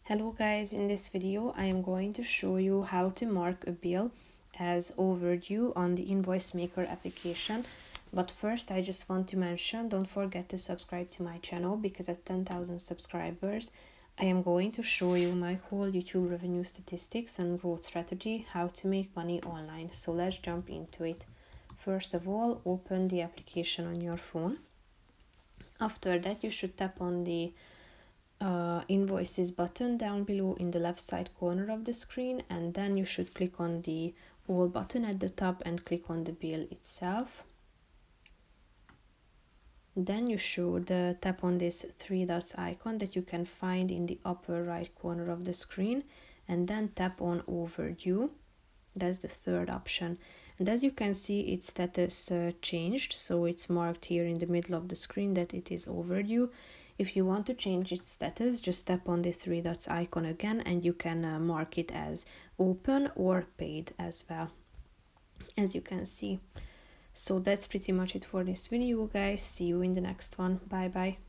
Hello guys, in this video I am going to show you how to mark a bill as overdue on the Invoice Maker application. But first I just want to mention, don't forget to subscribe to my channel because at 10,000 subscribers I am going to show you my whole YouTube revenue statistics and growth strategy, how to make money online. So let's jump into it. First of all, open the application on your phone. After that you should tap on the invoices button down below in the left side corner of the screen, and then you should click on the all button at the top and click on the bill itself. Then you should tap on this three dots icon that you can find in the upper right corner of the screen, and then tap on overdue. That's the third option, and as you can see its status changed, so it's marked here in the middle of the screen that it is overdue. If you want to change its status, just tap on the three dots icon again and you can mark it as open or paid as well, as you can see. So that's pretty much it for this video guys. See you in the next one. Bye bye.